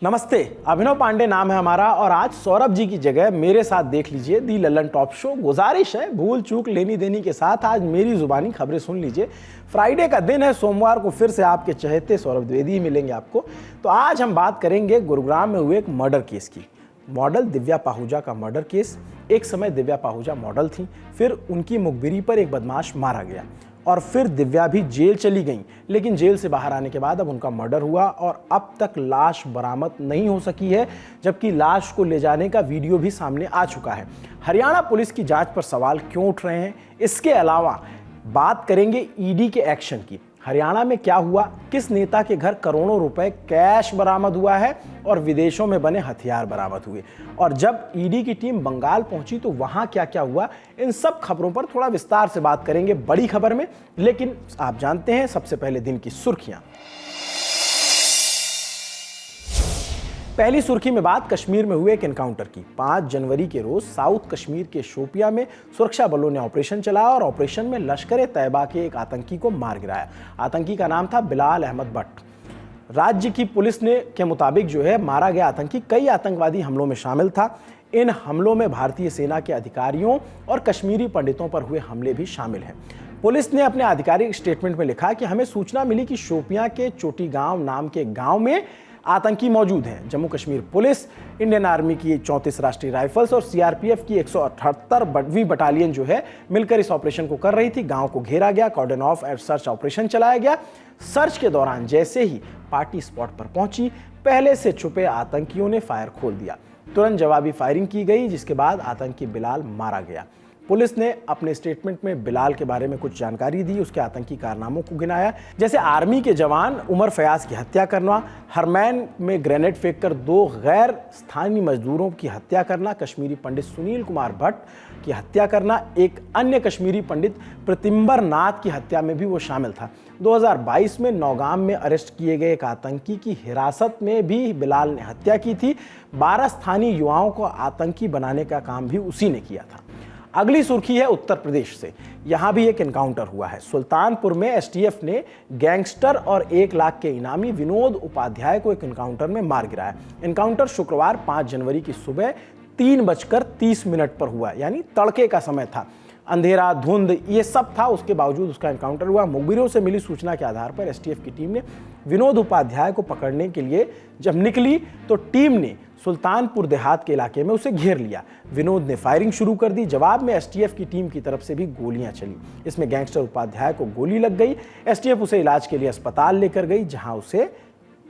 नमस्ते, अभिनव पांडे नाम है हमारा और आज सौरभ जी की जगह मेरे साथ देख लीजिए दी लल्लन टॉप शो। गुजारिश है भूल चूक लेनी देनी के साथ आज मेरी जुबानी खबरें सुन लीजिए। फ्राइडे का दिन है, सोमवार को फिर से आपके चहेते सौरभ द्विवेदी मिलेंगे आपको। तो आज हम बात करेंगे गुरुग्राम में हुए एक मर्डर केस की। मॉडल दिव्या पाहुजा का मर्डर केस। एक समय दिव्या पाहुजा मॉडल थी, फिर उनकी मुखबिरी पर एक बदमाश मारा गया और फिर दिव्या भी जेल चली गई, लेकिन जेल से बाहर आने के बाद अब उनका मर्डर हुआ और अब तक लाश बरामद नहीं हो सकी है, जबकि लाश को ले जाने का वीडियो भी सामने आ चुका है। हरियाणा पुलिस की जांच पर सवाल क्यों उठ रहे हैं, इसके अलावा बात करेंगे ईडी के एक्शन की। हरियाणा में क्या हुआ, किस नेता के घर करोड़ों रुपए कैश बरामद हुआ है और विदेशों में बने हथियार बरामद हुए, और जब ईडी की टीम बंगाल पहुंची तो वहां क्या क्या हुआ, इन सब खबरों पर थोड़ा विस्तार से बात करेंगे बड़ी खबर में। लेकिन आप जानते हैं सबसे पहले दिन की सुर्खियां। पहली सुर्खी में बात कश्मीर में हुए एक एनकाउंटर की। 5 जनवरी के रोज साउथ कश्मीर के शोपिया में सुरक्षा बलों ने ऑपरेशन चलाया और ऑपरेशन में लश्कर तैयबा के एक आतंकी को मार गिराया। आतंकी का नाम था बिलाल अहमद भट्ट। राज्य की पुलिस ने के मुताबिक जो है मारा गया आतंकी कई आतंकवादी हमलों में शामिल था। इन हमलों में भारतीय सेना के अधिकारियों और कश्मीरी पंडितों पर हुए हमले भी शामिल हैं। पुलिस ने अपने आधिकारिक स्टेटमेंट में लिखा कि हमें सूचना मिली कि शोपिया के चोटी गांव नाम के गांव में आतंकी मौजूद हैं। Jammu Kashmir police, Indian army की 34 राष्ट्रीय राइफल्स और सीआरपीएफ की 178वीं बटालियन जो है मिलकर इस ऑपरेशन को कर रही थी। गांव को घेरा गया, कॉर्डन ऑफ एंड सर्च ऑपरेशन चलाया गया। सर्च के दौरान जैसे ही पार्टी स्पॉट पर पहुंची, पहले से छुपे आतंकियों ने फायर खोल दिया। तुरंत जवाबी फायरिंग की गई, जिसके बाद आतंकी बिलाल मारा गया। पुलिस ने अपने स्टेटमेंट में बिलाल के बारे में कुछ जानकारी दी, उसके आतंकी कारनामों को गिनाया, जैसे आर्मी के जवान उमर फयाज की हत्या करना, हरमैन में ग्रेनेड फेंककर 2 गैर स्थानीय मजदूरों की हत्या करना, कश्मीरी पंडित सुनील कुमार भट्ट की हत्या करना, एक अन्य कश्मीरी पंडित प्रतिम्बर नाथ की हत्या में भी वो शामिल था। 2022 में नौगाम में अरेस्ट किए गए एक आतंकी की हिरासत में भी बिलाल ने हत्या की थी। 12 स्थानीय युवाओं को आतंकी बनाने का काम भी उसी ने किया था। अगली सुर्खी है उत्तर प्रदेश से। यहां भी एक एनकाउंटर हुआ है। सुल्तानपुर में एसटीएफ ने गैंगस्टर और 1 लाख के इनामी विनोद उपाध्याय को एक एनकाउंटर में मार गिराया। एनकाउंटर शुक्रवार 5 जनवरी की सुबह 3:30 पर हुआ, यानी तड़के का समय था। अंधेरा, धुंध ये सब था, उसके बावजूद उसका एनकाउंटर हुआ। मुखबिरों से मिली सूचना के आधार पर एसटीएफ की टीम ने विनोद उपाध्याय को पकड़ने के लिए जब निकली तो टीम ने सुल्तानपुर देहात के इलाके में उसे घेर लिया। विनोद ने फायरिंग शुरू कर दी। जवाब में एसटीएफ की टीम की तरफ से भी गोलियां चली। इसमें गैंगस्टर उपाध्याय को गोली लग गई। एसटीएफ उसे इलाज के लिए अस्पताल लेकर गई, जहां उसे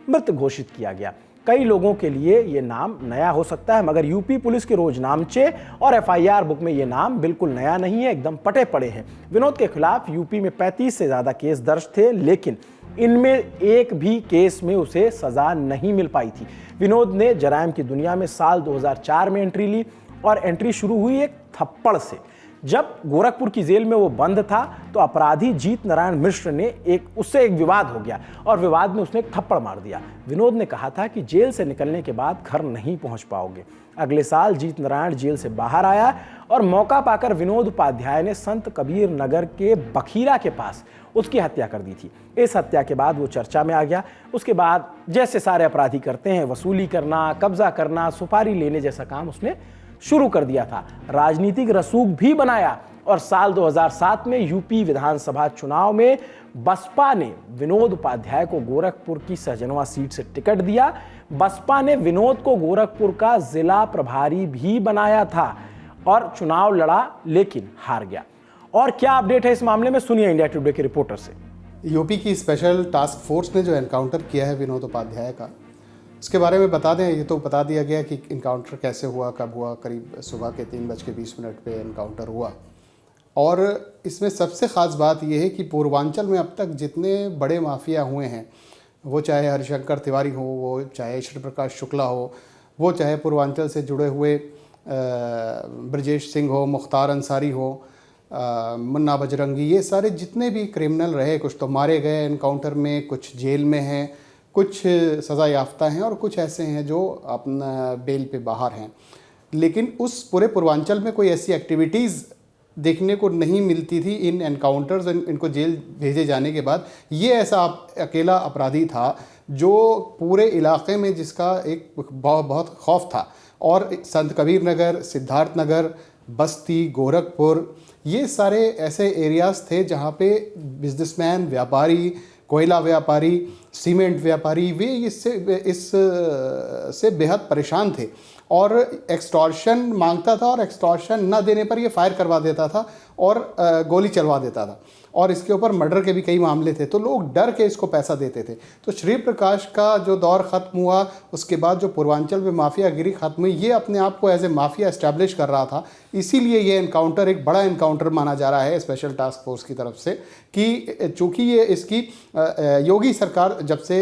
मृत घोषित किया गया। कई लोगों के लिए ये नाम नया हो सकता है, मगर यूपी पुलिस के रोजनामचे और एफआईआर बुक में ये नाम बिल्कुल नया नहीं है, एकदम पटे पड़े हैं। विनोद के खिलाफ यूपी में 35 से ज्यादा केस दर्ज थे, लेकिन इनमें एक भी केस में उसे सजा नहीं मिल पाई थी। विनोद ने जराइम की दुनिया में साल 2004 में एंट्री ली और एंट्री शुरू हुई एक थप्पड़ से। जब गोरखपुर की जेल में वो बंद था तो अपराधी जीत नारायण मिश्र ने उससे एक विवाद हो गया और विवाद में उसने एक थप्पड़ मार दिया। विनोद ने कहा था कि जेल से निकलने के बाद घर नहीं पहुंच पाओगे। अगले साल जीत नारायण जेल से बाहर आया और मौका पाकर विनोद उपाध्याय ने संत कबीर नगर के बखीरा के पास उसकी हत्या कर दी थी। इस हत्या के बाद वो चर्चा में आ गया। उसके बाद जैसे सारे अपराधी करते हैं, वसूली करना, कब्जा करना, सुपारी लेने जैसा काम उसने शुरू कर दिया था। राजनीतिक रसूख भी बनाया और साल 2007 में यूपी विधानसभा चुनाव में बसपा ने विनोद उपाध्याय को गोरखपुर की सहजनवा सीट से टिकट दिया। बसपा ने विनोद को गोरखपुर का जिला प्रभारी भी बनाया था और चुनाव लड़ा, लेकिन हार गया। और क्या अपडेट है इस मामले में, सुनिए इंडिया टुडे के रिपोर्टर से। यूपी की स्पेशल टास्क फोर्स ने जो एनकाउंटर किया है विनोद उपाध्याय का, उसके बारे में बता दें। ये तो बता दिया गया कि इनकाउंटर कैसे हुआ, कब हुआ। करीब सुबह के 3:20 पे इनकाउंटर हुआ। और इसमें सबसे ख़ास बात यह है कि पूर्वांचल में अब तक जितने बड़े माफिया हुए हैं, वो चाहे हरिशंकर तिवारी हो, वो चाहे श्री प्रकाश शुक्ला हो, वो चाहे पूर्वांचल से जुड़े हुए ब्रजेश सिंह हो, मुख्तार अंसारी हो, मुन्ना बजरंगी, ये सारे जितने भी क्रिमिनल रहे, कुछ तो मारे गए एनकाउंटर में, कुछ जेल में हैं, कुछ सज़ा याफ्ता हैं और कुछ ऐसे हैं जो अपना बेल पे बाहर हैं। लेकिन उस पूरे पूर्वांचल में कोई ऐसी एक्टिविटीज़ देखने को नहीं मिलती थी इन एनकाउंटर्स, इनको जेल भेजे जाने के बाद। ये ऐसा अकेला अपराधी था जो पूरे इलाके में जिसका एक बहुत खौफ था। और संत कबीर नगर, सिद्धार्थ नगर, बस्ती, गोरखपुर, ये सारे ऐसे एरियाज़ थे जहाँ पे बिजनेसमैन, व्यापारी, कोयला व्यापारी, सीमेंट व्यापारी, वे इससे बेहद परेशान थे और एक्सटॉर्शन मांगता था और एक्सटॉर्शन न देने पर ये फायर करवा देता था और गोली चलवा देता था। और इसके ऊपर मर्डर के भी कई मामले थे, तो लोग डर के इसको पैसा देते थे। तो श्री प्रकाश का जो दौर ख़त्म हुआ, उसके बाद जो पूर्वांचल में माफियागिरी ख़त्म हुई, ये अपने आप को एज ए माफिया एस्टैब्लिश कर रहा था। इसीलिए ये एनकाउंटर एक बड़ा एनकाउंटर माना जा रहा है स्पेशल टास्क फोर्स की तरफ से, कि चूँकि ये इसकी योगी सरकार जब से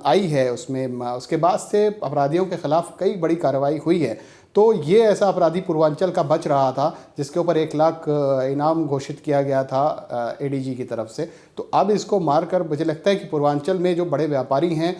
आई है उसमें, उसके बाद से अपराधियों के ख़िलाफ़ कई बड़ी कार्रवाई हुई है। तो ये ऐसा अपराधी पूर्वांचल का बच रहा था जिसके ऊपर 1 लाख इनाम घोषित किया गया था एडीजी की तरफ से। तो अब इसको मारकर मुझे लगता है कि पूर्वांचल में जो बड़े व्यापारी हैं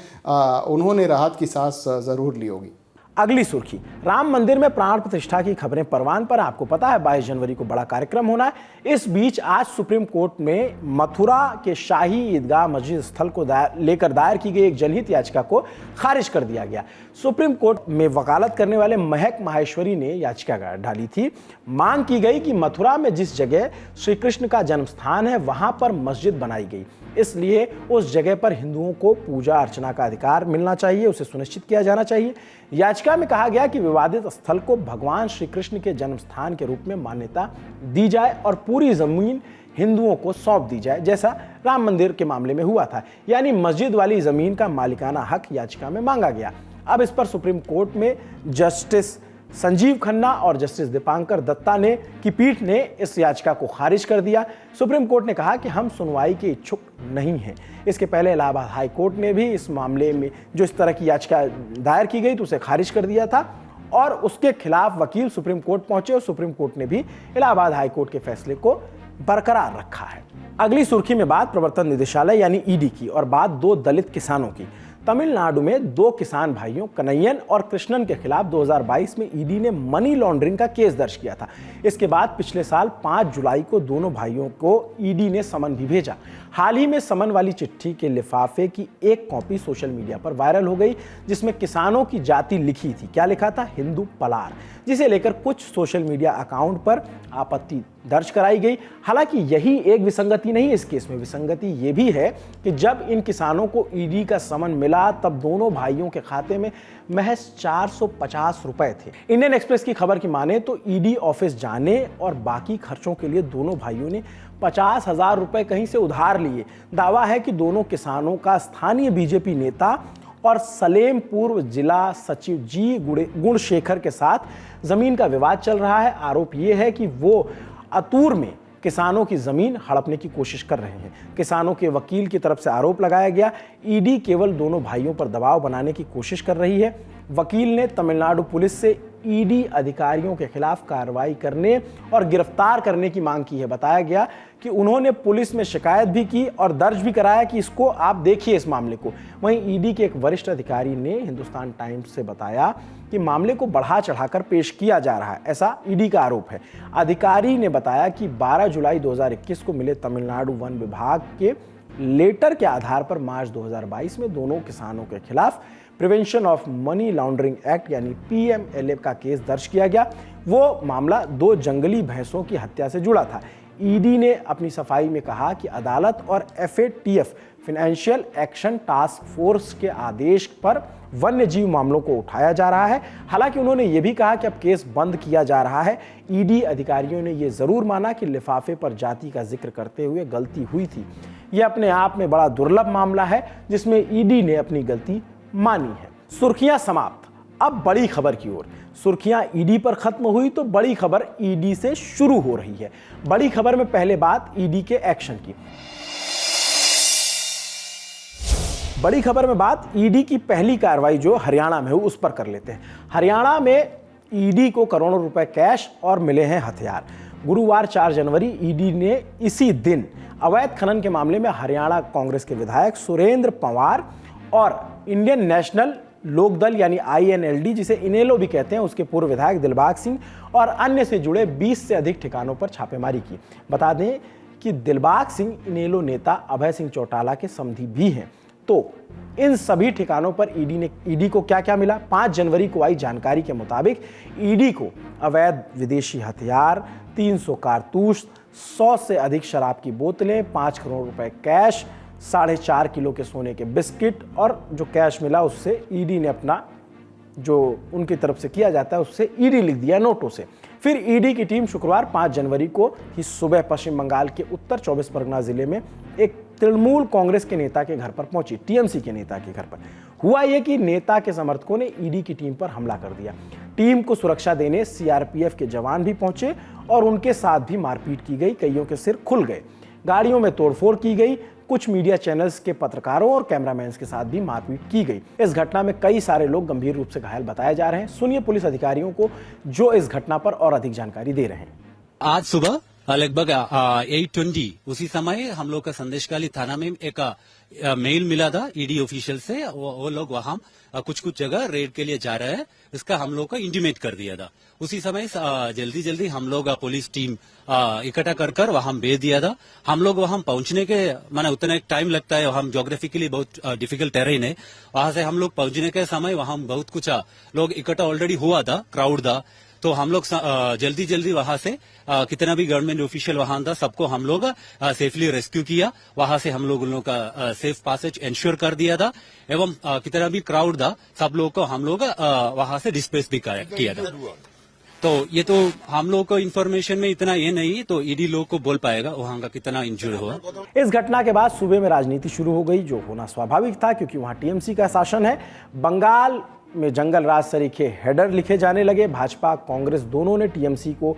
उन्होंने राहत की सांस ज़रूर ली होगी। अगली सुर्खी, राम मंदिर में प्राण प्रतिष्ठा की खबरें परवान पर। आपको पता है 22 जनवरी को बड़ा कार्यक्रम होना है। इस बीच आज सुप्रीम कोर्ट में मथुरा के शाही ईदगाह मस्जिद स्थल को लेकर दायर की गई एक जनहित याचिका को खारिज कर दिया गया। सुप्रीम कोर्ट में वकालत करने वाले महक माहेश्वरी ने याचिका डाली थी। मांग की गई कि मथुरा में जिस जगह श्री कृष्ण का जन्म स्थान है वहां पर मस्जिद बनाई गई, इसलिए उस जगह पर हिंदुओं को पूजा अर्चना का अधिकार मिलना चाहिए, उसे सुनिश्चित किया जाना चाहिए। याचिका में कहा गया कि विवादित स्थल को भगवान श्री कृष्ण के जन्म स्थान के रूप में मान्यता दी जाए और पूरी जमीन हिंदुओं को सौंप दी जाए, जैसा राम मंदिर के मामले में हुआ था। यानी मस्जिद वाली जमीन का मालिकाना हक याचिका में मांगा गया। अब इस पर सुप्रीम कोर्ट में जस्टिस संजीव खन्ना और जस्टिस दीपांकर दत्ता की पीठ ने इस याचिका को खारिज कर दिया। सुप्रीम कोर्ट ने कहा कि हम सुनवाई के इच्छुक नहीं हैं। इसके पहले इलाहाबाद हाई कोर्ट ने भी इस मामले में जो इस तरह की याचिका दायर की गई तो उसे खारिज कर दिया था और उसके खिलाफ वकील सुप्रीम कोर्ट पहुंचे और सुप्रीम कोर्ट ने भी इलाहाबाद हाई कोर्ट के फैसले को बरकरार रखा है। अगली सुर्खी में बात प्रवर्तन निदेशालय यानी ईडी की और बात 2 दलित किसानों की। तमिलनाडु में 2 किसान भाइयों कन्हैयन और कृष्णन के खिलाफ 2022 में ईडी ने मनी लॉन्ड्रिंग का केस दर्ज किया था। इसके बाद पिछले साल 5 जुलाई को दोनों भाइयों को ईडी ने समन भी भेजा। हाल ही में समन वाली चिट्ठी के लिफाफे की एक कॉपी सोशल मीडिया पर वायरल हो गई, जिसमें किसानों की जाति लिखी थी। क्या लिखा था? हिंदू पलार, जिसे लेकर कुछ सोशल मीडिया अकाउंट पर आपत्ति दर्ज कराई गई। हालांकि यही एक विसंगति नहीं, इस केस में विसंगति ये भी है कि जब इन किसानों को ईडी का समन मिला तब दोनों भाइयों के खाते में महज 450 रुपए थे। इंडियन एक्सप्रेस की खबर की माने तो ईडी ऑफिस जाने और बाकी खर्चों के लिए दोनों भाइयों ने 50,000 रुपए कहीं से उधार लिए। दावा है कि दोनों किसानों का स्थानीय बीजेपी नेता और सलेम पूर्व जिला सचिव जी गुणशेखर के साथ जमीन का विवाद चल रहा है। आरोप यह है कि वो अतूर में किसानों की जमीन हड़पने की कोशिश कर रहे हैं। किसानों के वकील की तरफ से आरोप लगाया गया, ईडी केवल दोनों भाइयों पर दबाव बनाने की कोशिश कर रही है। वकील ने तमिलनाडु पुलिस से ईडी अधिकारियों के खिलाफ कार्रवाई करने और गिरफ्तार करने की मांग की है। बताया गया कि उन्होंने पुलिस में शिकायत भी की और दर्ज भी कराया कि इसको आप देखिए इस मामले को। वहीं ईडी के एक वरिष्ठ अधिकारी ने हिंदुस्तान टाइम्स से बताया कि मामले को बढ़ा चढ़ाकर पेश किया जा रहा है, ऐसा ईडी का आरोप है। अधिकारी ने बताया कि 12 जुलाई 2021 को मिले तमिलनाडु वन विभाग के लेटर के आधार पर मार्च 2022 में दोनों किसानों के खिलाफ prevention of money laundering act यानी PMLA का केस दर्ज किया गया। वो मामला 2 जंगली भैंसों की हत्या से जुड़ा था। ईडी ने अपनी सफाई में कहा कि अदालत और FATF financial action task force के आदेश पर वन्य जीव मामलों को उठाया जा रहा है। हालांकि उन्होंने ये भी कहा कि अब केस बंद किया जा रहा है। ईडी अधिकारियों ने ये जरूर माना कि लिफाफे पर जाति का जिक्र करते हुए गलती हुई थी। यह अपने आप में बड़ा दुर्लभ मामला है जिसमें ईडी ने अपनी गलती मानी है। सुर्खियां समाप्त, अब बड़ी खबर की ओर। सुर्खियां ईडी पर खत्म हुई तो बड़ी खबर ईडी से शुरू हो रही है। बड़ी खबर में पहले बात ईडी के एक्शन की। बड़ी खबर में बात ईडी की पहली कार्रवाई जो हरियाणा में हुई उस पर कर लेते हैं। हरियाणा में ईडी को करोड़ों रुपए कैश और मिले हैं हथियार। गुरुवार 4 जनवरी ईडी ने इसी दिन अवैध खनन के मामले में हरियाणा कांग्रेस के विधायक सुरेंद्र पंवार और इंडियन नेशनल लोकदल यानी INLD, जिसे इनेलो भी कहते हैं, उसके पूर्व विधायक दिलबाग सिंह और अन्य से जुड़े 20 से अधिक ठिकानों पर छापेमारी की। बता दें कि दिलबाग सिंह इनेलो नेता अभय सिंह चौटाला के समधी भी हैं। तो इन सभी ठिकानों पर ईडी को क्या क्या मिला? 5 जनवरी को आई जानकारी के मुताबिक ईडी को अवैध विदेशी हथियार, 300 कारतूस, 100 से अधिक शराब की बोतलें, 5 करोड़ रुपए कैश, 4.5 किलो के सोने के बिस्किट और जो कैश मिला उससे ईडी ने अपना जो उनकी तरफ से किया जाता है उससे ईडी लिख दिया नोटों से। फिर ईडी की टीम शुक्रवार 5 जनवरी को ही सुबह पश्चिम बंगाल के उत्तर 24 परगना जिले में एक तृणमूल कांग्रेस के नेता के घर पर पहुंची, TMC के नेता के घर पर। हुआ यह कि नेता के समर्थकों ने ईडी की टीम पर हमला कर दिया। टीम को सुरक्षा देने CRPF के जवान भी पहुंचे और उनके साथ भी मारपीट की गई। कईयों के सिर खुल गए, गाड़ियों में तोड़फोड़ की गई। कुछ मीडिया चैनल्स के पत्रकारों और कैमरामैन के साथ भी मारपीट की गई। इस घटना में कई सारे लोग गंभीर रूप से घायल बताए जा रहे हैं। सुनिए पुलिस अधिकारियों को जो इस घटना पर और अधिक जानकारी दे रहे हैं। आज सुबह लगभग 8:20 उसी समय हम लोग का संदेशखाली थाना में एक मेल मिला था ईडी ऑफिशियल से। वो लोग वहां कुछ जगह रेड के लिए जा रहे हैं, इसका हम लोग को इंटीमेट कर दिया था। उसी समय जल्दी हम लोग पुलिस टीम इकट्ठा कर वहां भेज दिया था। हम लोग वहां पहुंचने के माने उतना एक टाइम लगता है, हम ज्योग्राफिकली बहुत डिफिकल्ट टेरेन है। वहां से हम लोग पहुंचने के समय वहां बहुत कुछ लोग इकट्ठा ऑलरेडी हुआ था, क्राउड था। तो हम लोग जल्दी वहां से कितना भी गवर्नमेंट ऑफिशियल वहां था सबको हम लोग सेफली रेस्क्यू किया। वहां से हम लोग उन लोग का सेफ पासेज इंश्योर कर दिया था एवं कितना भी क्राउड था सब लोग को हम लोग वहां से डिस्पेस भी किया था। तो ये तो हम लोग को इन्फॉर्मेशन में इतना ये नहीं, तो ईडी लोग को बोल पाएगा वहां का कितना इंजर्ड हुआ। इस घटना के बाद सूबे में राजनीति शुरू हो गई, जो होना स्वाभाविक था क्योंकि वहां TMC का शासन है। बंगाल में जंगल राज सरीखे हेडर लिखे जाने लगे। भाजपा कांग्रेस दोनों ने TMC को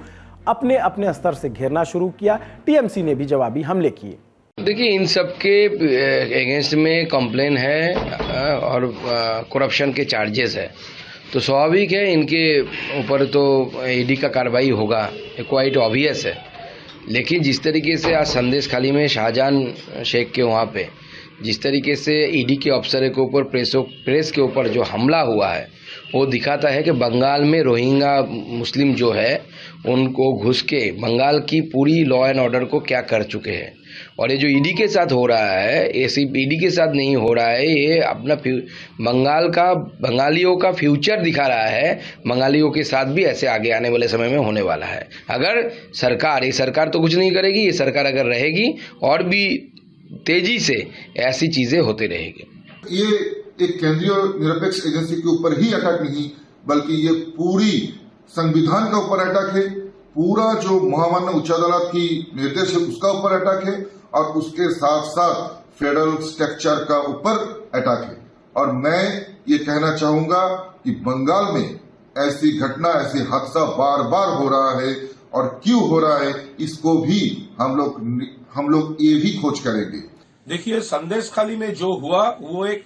अपने अपने स्तर से घेरना शुरू किया। TMC ने भी जवाबी हमले किए। देखिए, इन सब के अगेंस्ट में कंप्लेन है और करप्शन के चार्जेस है, तो स्वाभाविक है इनके ऊपर तो ईडी का कार्रवाई होगा, क्वाइट ऑब्वियस है। लेकिन जिस तरीके से आज संदेशखाली में शाहजहान शेख के वहाँ पे जिस तरीके से ईडी के अफसर के ऊपर प्रेस के ऊपर जो हमला हुआ है, वो दिखाता है कि बंगाल में रोहिंग्या मुस्लिम जो है उनको घुस के बंगाल की पूरी लॉ एंड ऑर्डर को क्या कर चुके हैं। और ये जो ईडी के साथ हो रहा है, ये सिर्फ ईडी के साथ नहीं हो रहा है, ये अपना बंगालियों का फ्यूचर दिखा रहा है। बंगालियों के साथ भी ऐसे आगे आने वाले समय में होने वाला है। अगर ये सरकार तो कुछ नहीं करेगी, ये सरकार अगर रहेगी और भी तेजी से ऐसी चीजें होती रहेगी। ये एक केंद्रीय निरपेक्ष एजेंसी के ऊपर ही अटैक नहीं, बल्कि ये पूरी संविधान का ऊपर अटैक है, पूरा जो महामान्य उच्च अदालत की निर्देश है उसका ऊपर अटैक है और उसके साथ साथ फेडरल स्ट्रक्चर का ऊपर अटैक है। और मैं ये कहना चाहूंगा कि बंगाल में ऐसी घटना, ऐसी हादसा बार बार हो रहा है और क्यों हो रहा है इसको भी हम लोग ये भी खोज करेंगे। देखिए, संदेशखाली में जो हुआ वो एक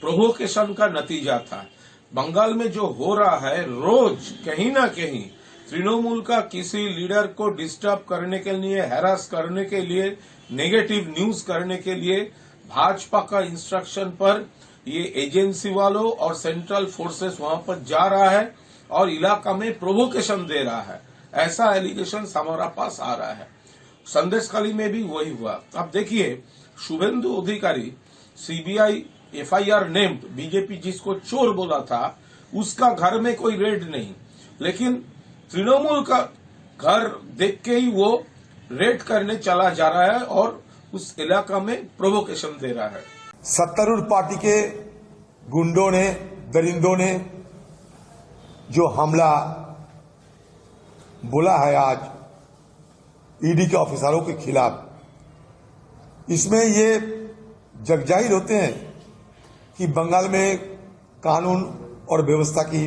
प्रोवोकेशन का नतीजा था। बंगाल में जो हो रहा है, रोज कहीं ना कहीं तृणमूल का किसी लीडर को डिस्टर्ब करने के लिए, हैरास करने के लिए, नेगेटिव न्यूज करने के लिए भाजपा का इंस्ट्रक्शन पर ये एजेंसी वालों और सेंट्रल फोर्सेस वहां पर जा रहा है और इलाका में प्रोवोकेशन दे रहा है, ऐसा एलिगेशन हमारा पास आ रहा है। संदेशखाली में भी वही हुआ। अब देखिए, शुभेंदु अधिकारी CBI FIR नेम्ड, बीजेपी जिसको चोर बोला था, उसका घर में कोई रेड नहीं, लेकिन तृणमूल का घर देख के ही वो रेड करने चला जा रहा है और उस इलाका में प्रोवोकेशन दे रहा है। सत्तारूढ़ पार्टी के गुंडों ने, दरिंदों ने जो हमला बोला है आज ईडी के ऑफिसरों के खिलाफ, इसमें ये जगजाहिर होते हैं कि बंगाल में कानून और व्यवस्था की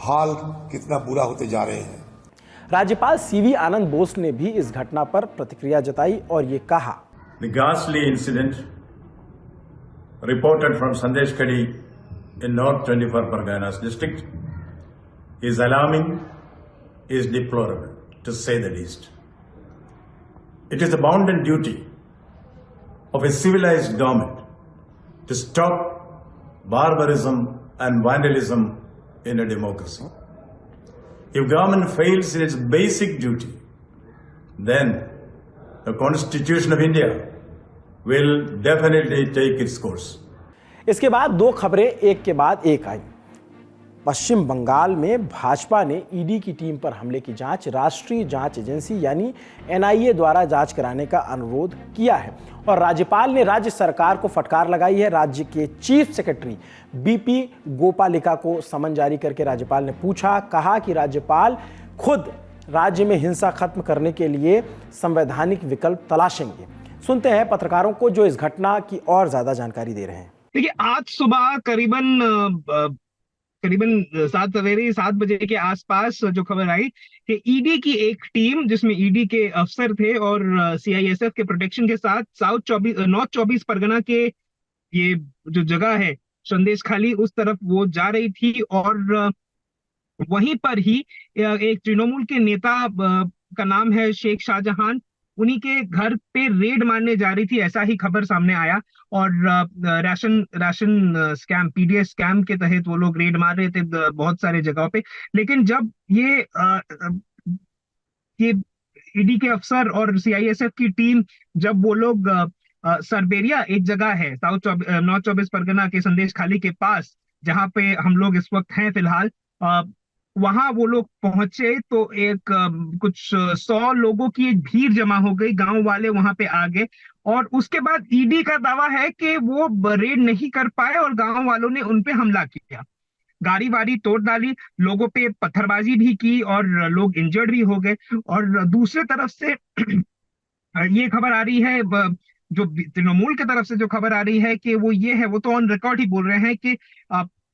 हाल कितना बुरा होते जा रहे हैं। राज्यपाल CV आनंद बोस ने भी इस घटना पर प्रतिक्रिया जताई और ये कहा, The ghastly incident reported from Sandeshkhali in North 24 Parganas district is alarming, is deplorable, to say the least. It is the bounden duty of a civilized government to stop barbarism and vandalism in a democracy. If government fails in its basic duty, then the Constitution of India will definitely take its course. इसके बाद दो खबरें एक के बाद एक आई। पश्चिम बंगाल में भाजपा ने ईडी की टीम पर हमले की जांच राष्ट्रीय जांच एजेंसी यानी एनआईए द्वारा जांच कराने का अनुरोध किया है और राज्यपाल ने राज्य सरकार को फटकार लगाई है। राज्य के चीफ सेक्रेटरी बीपी गोपालिका को समन जारी करके राज्यपाल ने कहा कि राज्यपाल खुद राज्य में हिंसा खत्म करने के लिए संवैधानिक विकल्प तलाशेंगे। सुनते हैं पत्रकारों को जो इस घटना की और ज्यादा जानकारी दे रहे हैं। देखिए, आज सुबह करीबन 7 बजे के आसपास जो खबर आई कि ईडी की एक टीम जिसमें ईडी के अफसर थे और सीआईएसएफ के प्रोटेक्शन के साथ नॉर्थ 24 परगना के ये जो जगह है संदेश खाली उस तरफ वो जा रही थी और वहीं पर ही एक तृणमूल के नेता का नाम है शेख शाहजहां, उन्हीं के घर पे रेड मारने जा रही थी, ऐसा ही खबर सामने आया। और राशन स्कैम, पीडीएस स्कैम के तहत वो लोग रेड मार रहे थे बहुत सारे जगहों पे। लेकिन जब ये ईडी के अफसर और सीआईएसएफ की टीम, जब वो लोग सरबेरिया एक जगह है नॉर्थ 24 परगना के संदेश खाली के पास, जहां पे हम लोग इस वक्त हैं फिलहाल, वहां वो लोग पहुंचे तो एक कुछ 100 लोगों की एक भीड़ जमा हो गई, गांव वाले वहां पे आ गए और उसके बाद ईडी का दावा है कि वो रेड नहीं कर पाए और गांव वालों ने उनपे हमला किया, गाड़ी वाड़ी तोड़ डाली, लोगों पे पत्थरबाजी भी की और लोग इंजर्ड भी हो गए। और दूसरे तरफ से ये खबर आ रही है, जो तृणमूल की तरफ से जो खबर आ रही है कि वो तो ऑन रिकॉर्ड ही बोल रहे हैं कि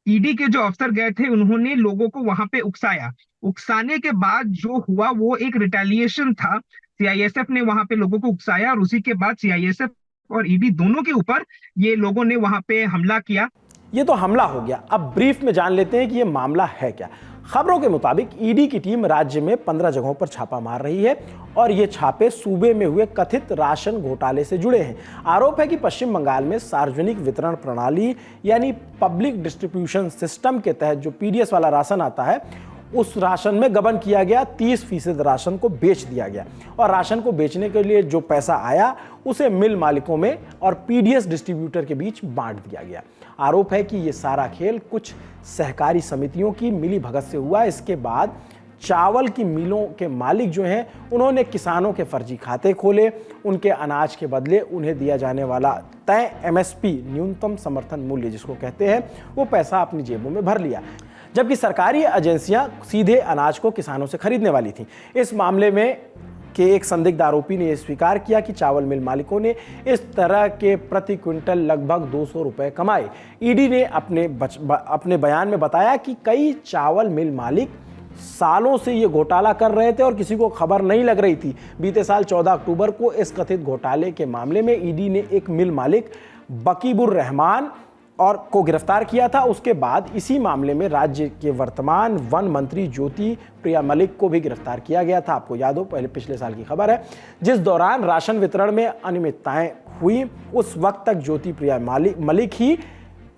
ईडी के जो अफसर गए थे उन्होंने लोगों को वहां पे उकसाने के बाद जो हुआ वो एक रिटेलिएशन था। सीआईएसएफ ने वहां पे लोगों को उकसाया और उसी के बाद सीआईएसएफ और ईडी दोनों के ऊपर ये लोगों ने वहां पे हमला किया। ये तो हमला हो गया। अब ब्रीफ में जान लेते हैं कि ये मामला है क्या। खबरों के मुताबिक ईडी की टीम राज्य में 15 जगहों पर छापा मार रही है और ये छापे सूबे में हुए कथित राशन घोटाले से जुड़े हैं। आरोप है कि पश्चिम बंगाल में सार्वजनिक वितरण प्रणाली यानी पब्लिक डिस्ट्रीब्यूशन सिस्टम के तहत जो पीडीएस वाला राशन आता है उस राशन में गबन किया गया, 30% राशन को बेच दिया गया और राशन को बेचने के लिए जो पैसा आया उसे मिल मालिकों में और पीडीएस डिस्ट्रीब्यूटर के बीच बांट दिया गया। आरोप है कि ये सारा खेल कुछ सहकारी समितियों की मिली भगत से हुआ। इसके बाद चावल की मिलों के मालिक जो हैं उन्होंने किसानों के फर्जी खाते खोले, उनके अनाज के बदले उन्हें दिया जाने वाला तय एमएसपी न्यूनतम समर्थन मूल्य जिसको कहते हैं वो पैसा अपनी जेबों में भर लिया, जबकि सरकारी एजेंसियां सीधे अनाज को किसानों से खरीदने वाली थीं। इस मामले में के एक संदिग्ध आरोपी ने यह स्वीकार किया कि चावल मिल मालिकों ने इस तरह के प्रति क्विंटल लगभग 200 रुपए कमाए। ईडी ने अपने बयान में बताया कि कई चावल मिल मालिक सालों से ये घोटाला कर रहे थे और किसी को खबर नहीं लग रही थी। बीते साल 14 अक्टूबर को इस कथित घोटाले के मामले में ईडी ने एक मिल मालिक बकीबुर रहमान और को गिरफ्तार किया था। उसके बाद इसी मामले में राज्य के वर्तमान वन मंत्री ज्योति प्रिया मलिक को भी गिरफ्तार किया गया था। आपको याद हो पिछले साल की खबर है, जिस दौरान राशन वितरण में अनियमितताएं हुई उस वक्त तक ज्योति प्रिया मलिक ही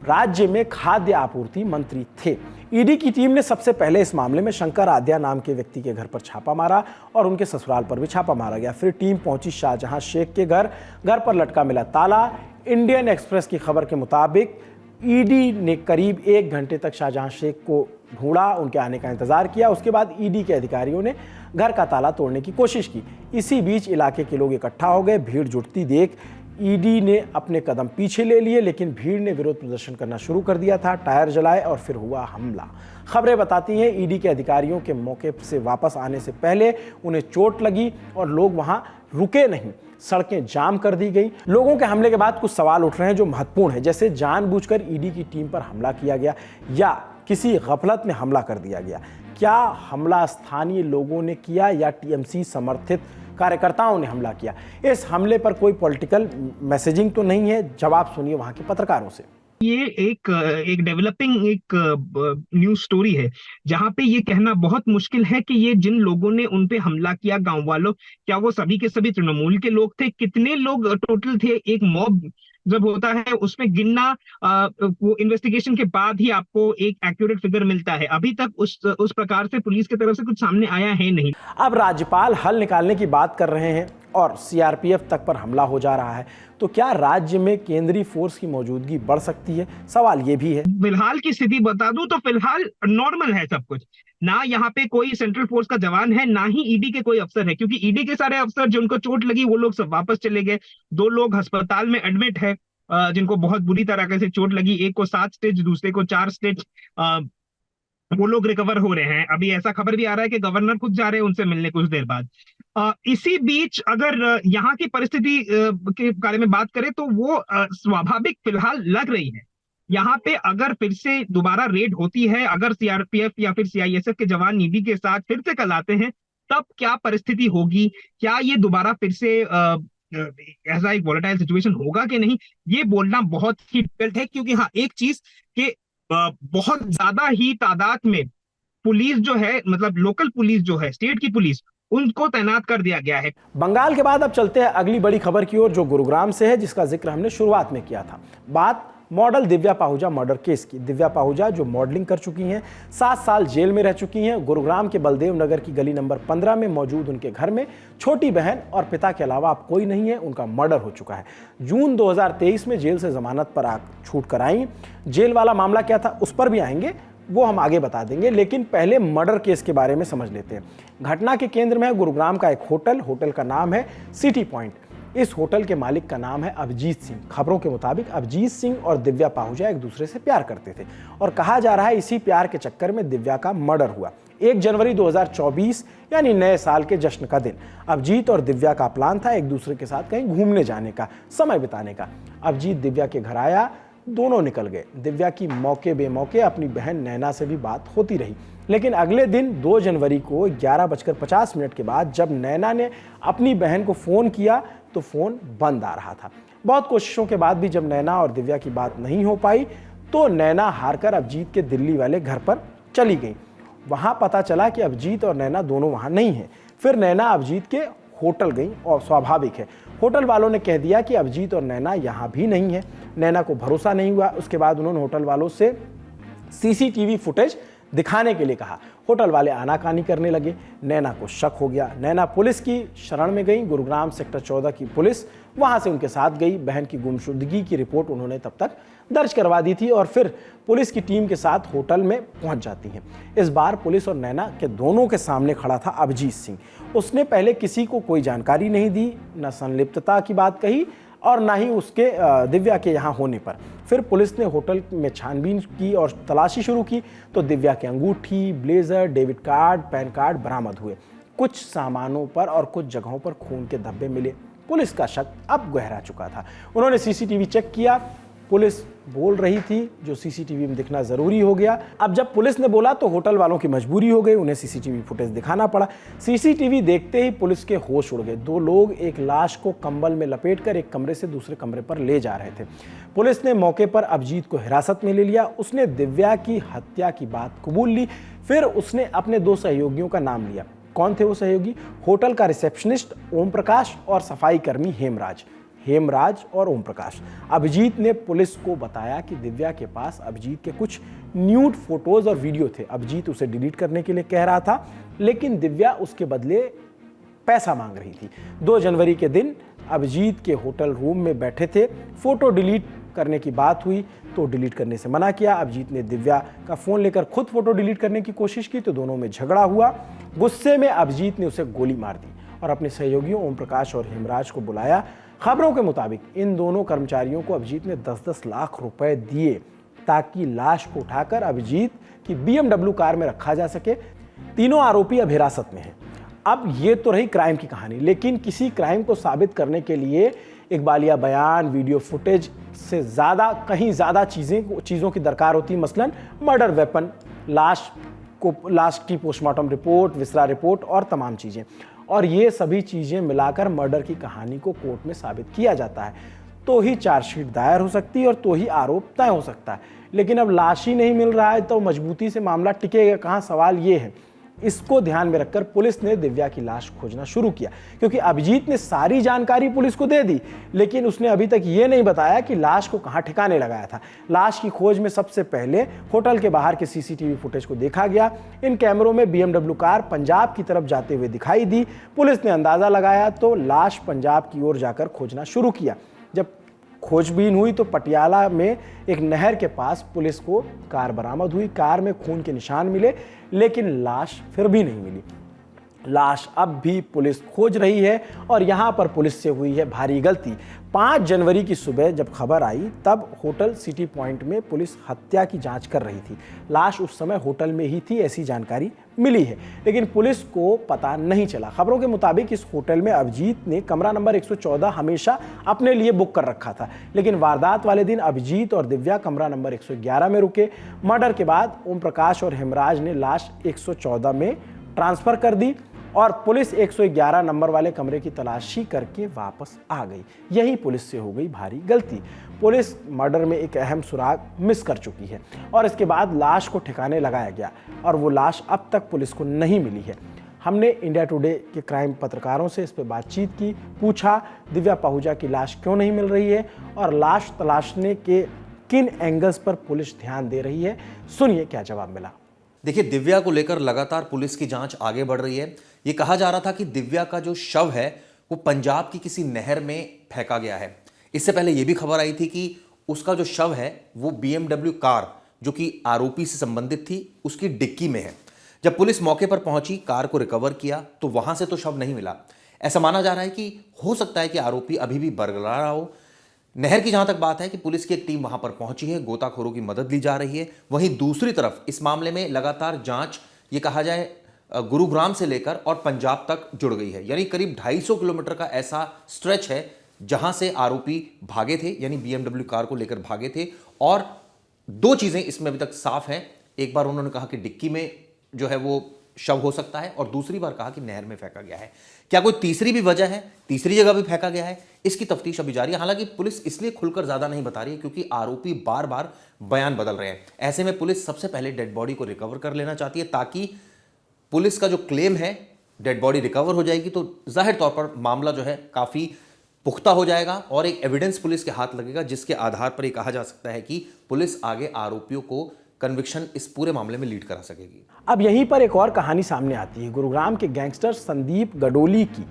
राज्य में खाद्य आपूर्ति मंत्री थे। ईडी की टीम ने सबसे पहले इस मामले में शंकर आद्या नाम के व्यक्ति के घर पर छापा मारा और उनके ससुराल पर भी छापा मारा गया। फिर टीम पहुंची शाहजहां शेख के घर पर लटका मिला ताला। इंडियन एक्सप्रेस की खबर के मुताबिक ईडी ने करीब 1 घंटे तक शाहजहां शेख को ढूंढा, उनके आने का इंतजार किया। उसके बाद ईडी के अधिकारियों ने घर का ताला तोड़ने की कोशिश की। इसी बीच इलाके के लोग इकट्ठा हो गए। भीड़ जुटती देख ईडी ने अपने कदम पीछे ले लिए, लेकिन भीड़ ने विरोध प्रदर्शन करना शुरू कर दिया था, टायर जलाए और फिर हुआ हमला। खबरें बताती हैं ईडी के अधिकारियों के मौके से वापस आने से पहले उन्हें चोट लगी और लोग वहां रुके नहीं, सड़कें जाम कर दी गई। लोगों के हमले के बाद कुछ सवाल उठ रहे हैं जो महत्वपूर्ण है, जैसे जानबूझकर ईडी की टीम पर हमला किया गया या किसी गफलत में हमला कर दिया गया। क्या हमला स्थानीय लोगों ने किया या टीएमसी समर्थित कार्यकर्ताओं ने हमला किया? इस हमले पर कोई पॉलिटिकल मैसेजिंग तो नहीं है? जवाब सुनिए वहां के पत्रकारों से। ये एक डेवलपिंग एक न्यूज स्टोरी है, जहां पे ये कहना बहुत मुश्किल है कि ये जिन लोगों ने उन पे हमला किया, गांव वालों, क्या वो सभी के सभी तृणमूल के लोग थे? कितने लोग टोटल थे? एक मॉब जब होता है उसमें गिनना, वो इन्वेस्टिगेशन के बाद ही आपको एक एक्यूरेट फिगर मिलता है। अभी तक उस प्रकार से पुलिस की तरफ से कुछ सामने आया है नहीं। अब राज्यपाल हल निकालने की बात कर रहे हैं और सीआरपीएफ तक पर हमला हो जा रहा है, तो क्या राज्य में केंद्रीय फोर्स की मौजूदगी बढ़ सकती है? सवाल ये भी है। फिलहाल की स्थिति बता दूं तो फिलहाल नॉर्मल है सब कुछ। ना यहाँ पे कोई सेंट्रल फोर्स का जवान है, ना ही ईडी के कोई अफसर है, क्योंकि ईडी के सारे अफसर जिनको चोट लगी वो लोग सब वापस चले गए। 2 लोग अस्पताल में एडमिट है जिनको बहुत बुरी तरीके से चोट लगी, एक को 7 स्टेज, दूसरे को 4 स्टेज। वो लोग रिकवर हो रहे हैं। अभी ऐसा खबर भी आ रहा है कि गवर्नर खुद जा रहे हैं उनसे मिलने कुछ देर बाद। इसी बीच अगर यहाँ की परिस्थिति के बारे में बात करें तो वो स्वाभाविक फिलहाल लग रही है। यहाँ पे अगर फिर से दोबारा रेड होती है, अगर सीआरपीएफ या फिर सीआईएसएफ के जवान नीति के साथ फिर से कल आते हैं, तब क्या परिस्थिति होगी? क्या ये दोबारा फिर से ऐसा एक वॉलेटाइल सिचुएशन होगा कि नहीं, ये बोलना बहुत ही डिफिकल्ट है। क्योंकि हाँ, एक चीज कि बहुत ज्यादा ही तादाद में पुलिस जो है, मतलब लोकल पुलिस जो है, स्टेट की पुलिस, उनको तैनात कर दिया गया है। बंगाल के बाद अब चलते हैं अगली बड़ी खबर की ओर, जो गुरुग्राम से है, जिसका जिक्र हमने शुरुआत में किया था। बात model Divya Pahuja murder case की। दिव्या पाहुजा जो मॉडलिंग कर चुकी हैं, 7 साल जेल में रह चुकी हैं। गुरुग्राम के बलदेव नगर की गली नंबर 15 में मौजूद उनके घर में छोटी बहन और पिता के अलावा अब कोई नहीं है। उनका मर्डर हो चुका है। जून 2023 में जेल से जमानत पर छूट कर आई। जेल वाला मामला क्या था उस पर भी आएंगे, वो हम आगे बता देंगे, लेकिन पहले मर्डर केस के बारे में समझ लेते हैं। घटना के केंद्र में है गुरुग्राम का एक होटल का नाम है सिटी पॉइंट। इस होटल के मालिक का नाम है अभिजीत सिंह। खबरों के मुताबिक अभिजीत सिंह और दिव्या पाहुजा एक दूसरे से प्यार करते थे और कहा जा रहा है इसी प्यार के चक्कर में दिव्या का मर्डर हुआ। 1 जनवरी 2024 यानी नए साल के जश्न का दिन। अभिजीत और दिव्या का प्लान था एक दूसरे के साथ कहीं घूमने जाने का, समय बिताने का। अभिजीत दिव्या के घर आया, दोनों निकल गए। दिव्या की मौके बेमौके अपनी बहन नैना से भी बात होती रही, लेकिन अगले दिन 2 जनवरी को 11:50 के बाद जब नैना ने अपनी बहन को फ़ोन किया तो फ़ोन बंद आ रहा था। बहुत कोशिशों के बाद भी जब नैना और दिव्या की बात नहीं हो पाई तो नैना हारकर अभिजीत के दिल्ली वाले घर पर चली गई। वहाँ पता चला कि अभिजीत और नैना दोनों वहाँ नहीं हैं। फिर नैना अभिजीत के होटल गई और स्वाभाविक है होटल वालों ने कह दिया कि अभिजीत और नैना यहाँ भी नहीं है। नैना को भरोसा नहीं हुआ। उसके बाद उन्होंने होटल वालों से सीसीटीवी फुटेज दिखाने के लिए कहा। होटल वाले आनाकानी करने लगे। नैना को शक हो गया। नैना पुलिस की शरण में गई। गुरुग्राम सेक्टर 14 की पुलिस वहां से उनके साथ गई। बहन की गुमशुदगी की रिपोर्ट उन्होंने तब तक दर्ज करवा दी थी और फिर पुलिस की टीम के साथ होटल में पहुंच जाती हैं। इस बार पुलिस और नैना के दोनों के सामने खड़ा था अभिजीत सिंह। उसने पहले किसी को कोई जानकारी नहीं दी, न संलिप्तता की बात कही और ना ही उसके दिव्या के यहाँ होने पर। फिर पुलिस ने होटल में छानबीन की और तलाशी शुरू की तो दिव्या के अंगूठी, blazer, debit card, pan card बरामद हुए। कुछ सामानों पर और कुछ जगहों पर खून के धब्बे मिले। पुलिस का शक अब गहरा चुका था। उन्होंने सीसीटीवी चेक किया। पुलिस बोल रही थी जो सीसीटीवी में दिखना जरूरी हो गया। अब जब पुलिस ने बोला तो होटल वालों की मजबूरी हो गई, उन्हें सीसीटीवी फुटेज दिखाना पड़ा। सीसीटीवी देखते ही पुलिस के होश उड़ गए। 2 लोग एक लाश को कंबल में लपेटकर एक कमरे से दूसरे कमरे पर ले जा रहे थे। पुलिस ने मौके पर अभिजीत को हिरासत में ले लिया। उसने दिव्या की हत्या की बात कबूल ली। फिर उसने अपने 2 सहयोगियों का नाम लिया। कौन थे वो सहयोगी? होटल का रिसेप्शनिस्ट ओम प्रकाश और सफाई कर्मी हेमराज और ओम प्रकाश। अभिजीत ने पुलिस को बताया कि दिव्या के पास अभिजीत के कुछ न्यूड फोटोज और वीडियो थे। अभिजीत उसे डिलीट करने के लिए कह रहा था, लेकिन दिव्या उसके बदले पैसा मांग रही थी। 2 जनवरी के दिन अभिजीत के होटल रूम में बैठे थे। फोटो डिलीट करने की बात हुई तो डिलीट करने से मना किया। अभिजीत ने दिव्या का फ़ोन लेकर खुद फोटो डिलीट करने की कोशिश की तो दोनों में झगड़ा हुआ। गुस्से में अभिजीत ने उसे गोली मार दी और अपने सहयोगियों ओम प्रकाश और हेमराज को बुलाया। खबरों के मुताबिक इन दोनों कर्मचारियों को अभिजीत ने 10-10 लाख रुपए दिए ताकि लाश को उठाकर अभिजीत की BMW कार में रखा जा सके। तीनों आरोपी अब हिरासत में हैं। अब ये तो रही क्राइम की कहानी, लेकिन किसी क्राइम को साबित करने के लिए इकबालिया बयान, वीडियो फुटेज से ज़्यादा, कहीं ज़्यादा चीज़ों की दरकार होती है। मसलन मर्डर वेपन, लाश की पोस्टमार्टम रिपोर्ट, विसरा रिपोर्ट और तमाम चीज़ें। और ये सभी चीज़ें मिलाकर मर्डर की कहानी को कोर्ट में साबित किया जाता है। तो ही चार्जशीट दायर हो सकती है और तो ही आरोप तय हो सकता है। लेकिन अब लाश ही नहीं मिल रहा है तो मजबूती से मामला टिकेगा कहाँ, सवाल ये है। इसको ध्यान में रखकर पुलिस ने दिव्या की लाश खोजना शुरू किया, क्योंकि अभिजीत ने सारी जानकारी पुलिस को दे दी, लेकिन उसने अभी तक ये नहीं बताया कि लाश को कहां ठिकाने लगाया था। लाश की खोज में सबसे पहले होटल के बाहर के सीसीटीवी फुटेज को देखा गया। इन कैमरों में BMW कार पंजाब की तरफ जाते हुए दिखाई दी। पुलिस ने अंदाजा लगाया तो लाश पंजाब की ओर जाकर खोजना शुरू किया। जब खोजबीन हुई तो पटियाला में एक नहर के पास पुलिस को कार बरामद हुई। कार में खून के निशान मिले, लेकिन लाश फिर भी नहीं मिली। लाश अब भी पुलिस खोज रही है और यहां पर पुलिस से हुई है भारी गलती। 5 जनवरी की सुबह जब खबर आई तब होटल सिटी पॉइंट में पुलिस हत्या की जांच कर रही थी। लाश उस समय होटल में ही थी, ऐसी जानकारी मिली है, लेकिन पुलिस को पता नहीं चला। खबरों के मुताबिक इस होटल में अभिजीत ने कमरा नंबर 114 हमेशा अपने लिए बुक कर रखा था, लेकिन वारदात वाले दिन अभिजीत और दिव्या कमरा नंबर 111 में रुके। मर्डर के बाद ओम प्रकाश और हेमराज ने लाश 114 में ट्रांसफर कर दी और पुलिस 111 नंबर वाले कमरे की तलाशी करके वापस आ गई। यही पुलिस से हो गई भारी गलती। पुलिस मर्डर में एक अहम सुराग मिस कर चुकी है और इसके बाद लाश को ठिकाने लगाया गया और वो लाश अब तक पुलिस को नहीं मिली है। हमने इंडिया टुडे के क्राइम पत्रकारों से इस पर बातचीत की, पूछा दिव्या पाहुजा की लाश क्यों नहीं मिल रही है और लाश तलाशने के किन एंगल्स पर पुलिस ध्यान दे रही है। सुनिए क्या जवाब मिला। देखिए, दिव्या को लेकर लगातार पुलिस की जांच आगे बढ़ रही है। ये कहा जा रहा था कि दिव्या का जो शव है वो पंजाब की किसी नहर में फेंका गया है। इससे पहले यह भी खबर आई थी कि उसका जो शव है वो BMW कार जो कि आरोपी से संबंधित थी उसकी डिक्की में है। जब पुलिस मौके पर पहुंची, कार को रिकवर किया तो वहां से तो शव नहीं मिला। ऐसा माना जा रहा है कि हो सकता है कि आरोपी अभी भी बरकरार रहा हो। नहर की जहां तक बात है कि पुलिस की एक टीम वहां पर पहुंची है, गोताखोरों की मदद ली जा रही है। वहीं दूसरी तरफ इस मामले में लगातार जांच, ये कहा जाए गुरुग्राम से लेकर और पंजाब तक जुड़ गई है। यानी करीब 250 किलोमीटर का ऐसा स्ट्रेच है जहां से आरोपी भागे थे, यानी BMW कार को लेकर भागे थे। और 2 चीजें इसमें अभी तक साफ हैं। एक बार उन्होंने कहा कि डिक्की में जो है वो शव हो सकता है और दूसरी बार कहा कि नहर में फेंका गया है। क्या कोई तीसरी भी वजह है, तीसरी जगह भी फेंका गया है? इसकी तफ्तीश अभी जारी है। हालांकि पुलिस इसलिए खुलकर ज्यादा नहीं बता रही है क्योंकि आरोपी बार बार बयान बदल रहे हैं। ऐसे में पुलिस सबसे पहले डेड बॉडी को रिकवर कर लेना चाहती है ताकि पुलिस का जो क्लेम है डेड बॉडी रिकवर हो जाएगी तो जाहिर तौर पर मामला जो है काफी पुख्ता हो जाएगा और एक एविडेंस पुलिस के हाथ लगेगा जिसके आधार पर यह कहा जा सकता है कि पुलिस आगे आरोपियों को कन्विक्शन इस पूरे मामले में लीड करा सकेगी। अब यहीं पर एक और कहानी सामने आती है गुरुग्राम के गैंगस्टर संदीप गडोली की।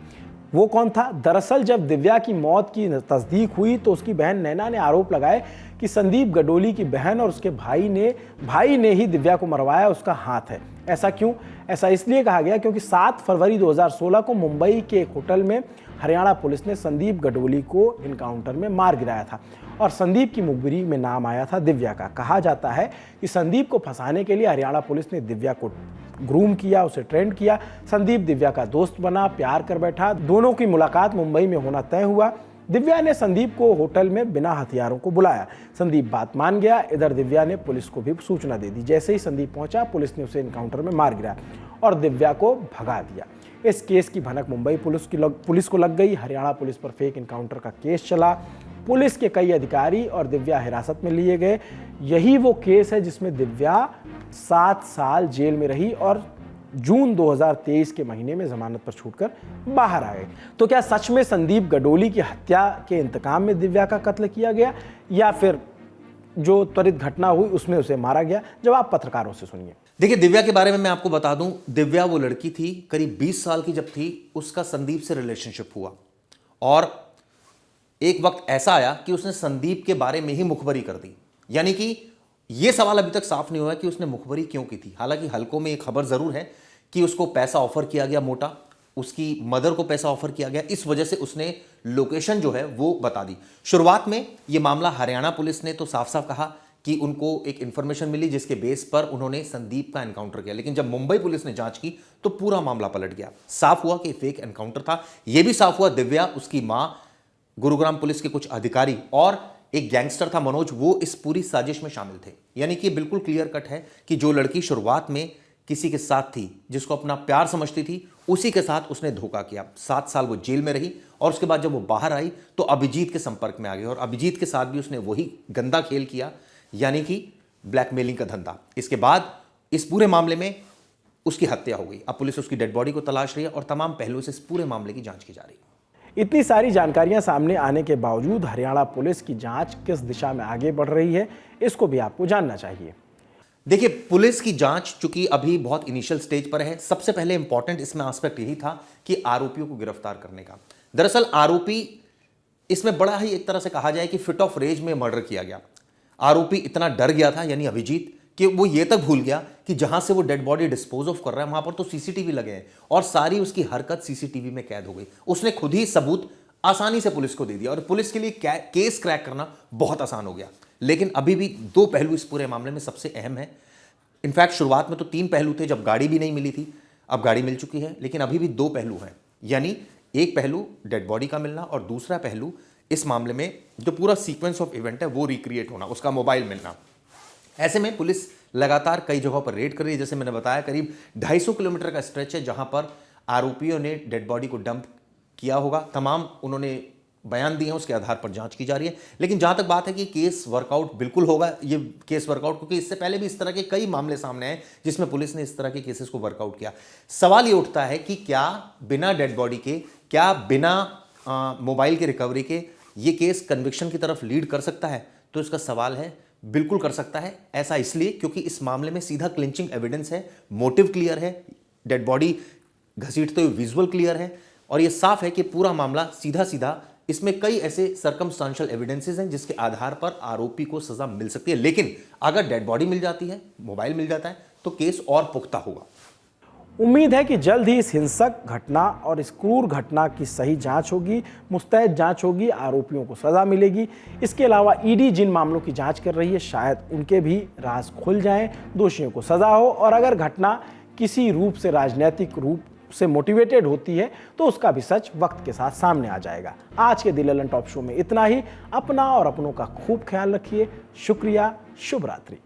वो कौन था? दरअसल जब दिव्या की मौत की तस्दीक हुई तो उसकी बहन नैना ने आरोप लगाए कि संदीप गडोली की बहन और उसके भाई ने ही दिव्या को मरवाया, उसका हाथ है। ऐसा क्यों? ऐसा इसलिए कहा गया क्योंकि 7 फरवरी 2016 को मुंबई के एक होटल में हरियाणा पुलिस ने संदीप गडोली को इनकाउंटर में मार गिराया था और संदीप की मुखबिरी में नाम आया था दिव्या का। कहा जाता है कि संदीप को फंसाने के लिए हरियाणा पुलिस ने दिव्या को ग्रूम किया, उसे ट्रेंड किया। संदीप दिव्या का दोस्त बना, प्यार कर बैठा। दोनों की मुलाकात मुंबई में होना तय हुआ। दिव्या ने संदीप को होटल में बिना हथियारों को बुलाया। संदीप बात मान गया। इधर दिव्या ने पुलिस को भी सूचना दे दी। जैसे ही संदीप पहुंचा, पुलिस ने उसे एनकाउंटर में मार गिराया और दिव्या को भगा दिया। इस केस की भनक मुंबई पुलिस को लग गई। हरियाणा पुलिस पर फेक एनकाउंटर का केस चला। पुलिस के कई अधिकारी और दिव्या हिरासत में लिए गए। यही वो केस है जिसमें दिव्या 7 साल जेल में रही और जून 2023 के महीने में जमानत पर छूटकर बाहर आ गए। तो क्या सच में संदीप गडोली की हत्या के इंतकाम में दिव्या का कत्ल किया गया या फिर जो त्वरित घटना हुई उसमें उसे मारा गया? जवाब पत्रकारों से सुनिए। देखिए, दिव्या के बारे में मैं आपको बता दूं, दिव्या वो लड़की थी करीब 20 साल की जब थी, उसका संदीप से रिलेशनशिप हुआ और एक वक्त ऐसा आया कि उसने संदीप के बारे में ही मुखबरी कर दी। यानी कि यह सवाल अभी तक साफ नहीं हुआ कि उसने मुखबरी क्यों की थी। हालांकि हल्कों में एक खबर जरूर है कि उसको पैसा ऑफर किया गया मोटा, उसकी मदर को पैसा ऑफर किया गया, इस वजह से उसने लोकेशन जो है वो बता दी। शुरुआत में यह मामला हरियाणा पुलिस ने तो साफ साफ कहा कि उनको एक इंफॉर्मेशन मिली जिसके बेस पर उन्होंने संदीप का एनकाउंटर किया, लेकिन जब मुंबई पुलिस ने जांच की तो पूरा मामला पलट गया। साफ हुआ कि फेक एनकाउंटर था। यह भी साफ हुआ दिव्या, उसकी मां, गुरुग्राम पुलिस के कुछ अधिकारी और एक गैंगस्टर था मनोज, वो इस पूरी साजिश में शामिल थे। यानी कि बिल्कुल क्लियर कट है कि जो लड़की शुरुआत में किसी के साथ थी, जिसको अपना प्यार समझती थी, उसी के साथ उसने धोखा किया। 7 साल वो जेल में रही और उसके बाद जब वो बाहर आई तो अभिजीत के संपर्क में आ गई और अभिजीत के साथ भी उसने वही गंदा खेल किया, यानी कि ब्लैकमेलिंग का धंधा। इसके बाद इस पूरे मामले में उसकी हत्या हो गई। अब पुलिस उसकी डेड बॉडी को तलाश रही है और तमाम पहलुओं से इस पूरे मामले की जांच की जा रही है। इतनी सारी जानकारियां सामने आने के बावजूद हरियाणा पुलिस की जांच किस दिशा में आगे बढ़ रही है, इसको भी आपको जानना चाहिए। देखिए, पुलिस की जांच चूंकि अभी बहुत इनिशियल स्टेज पर है, सबसे पहले इंपॉर्टेंट इसमें एस्पेक्ट यही था कि आरोपियों को गिरफ्तार करने का। दरअसल आरोपी इसमें बड़ा ही एक तरह से कहा जाए कि फिट ऑफ रेज में मर्डर किया गया। आरोपी इतना डर गया था, यानी अभिजीत, कि वो ये तक भूल गया कि जहां से वो डेड बॉडी डिस्पोज ऑफ कर रहा है वहां पर तो सीसीटीवी लगे हैं और सारी उसकी हरकत सीसीटीवी में कैद हो गई। उसने खुद ही सबूत आसानी से पुलिस को दे दिया और पुलिस के लिए केस क्रैक करना बहुत आसान हो गया। लेकिन अभी भी 2 पहलू इस पूरे मामले में सबसे अहम है। इनफैक्ट शुरुआत में तो 3 पहलू थे जब गाड़ी भी नहीं मिली थी, अब गाड़ी मिल चुकी है, लेकिन अभी भी 2 पहलू हैं। यानी एक पहलू डेड बॉडी का मिलना और दूसरा पहलू इस मामले में जो पूरा सीक्वेंस ऑफ इवेंट है वो रिक्रिएट होना, उसका मोबाइल मिलना। ऐसे में पुलिस लगातार कई जगहों पर रेड कर रही है। जैसे मैंने बताया, करीब 250 किलोमीटर का स्ट्रेच है जहां पर आरोपियों ने डेड बॉडी को डंप किया होगा। तमाम उन्होंने बयान दिए हैं, उसके आधार पर जांच की जा रही है। लेकिन जहां तक बात है कि केस वर्कआउट बिल्कुल होगा, ये केस वर्कआउट, क्योंकि इससे पहले भी इस तरह के कई मामले सामने आए जिसमें पुलिस ने इस तरह के केसेस को वर्कआउट किया। सवाल ये उठता है कि क्या बिना डेड बॉडी के, क्या बिना मोबाइल की रिकवरी के ये केस कन्विक्शन की तरफ लीड कर सकता है? तो इसका सवाल है, बिल्कुल कर सकता है। ऐसा इसलिए क्योंकि इस मामले में सीधा क्लिंचिंग एविडेंस है, मोटिव क्लियर है, डेड बॉडी घसीटते हुए विजुअल क्लियर है और यह साफ है कि पूरा मामला सीधा सीधा, इसमें कई ऐसे सर्कमस्टांशियल एविडेंसेस हैं जिसके आधार पर आरोपी को सजा मिल सकती है। लेकिन अगर डेड बॉडी मिल जाती है, मोबाइल मिल जाता है, तो केस और पुख्ता होगा। उम्मीद है कि जल्द ही इस हिंसक घटना और इस क्रूर घटना की सही जांच होगी, मुस्तैद जांच होगी, आरोपियों को सजा मिलेगी। इसके अलावा ईडी जिन मामलों की जांच कर रही है, शायद उनके भी राज खुल जाएं, दोषियों को सजा हो और अगर घटना किसी रूप से राजनीतिक रूप से मोटिवेटेड होती है तो उसका भी सच वक्त के साथ सामने आ जाएगा। आज के दिल ललन टॉप शो में इतना ही। अपना और अपनों का खूब ख्याल रखिए। शुक्रिया। शुभ रात्रि।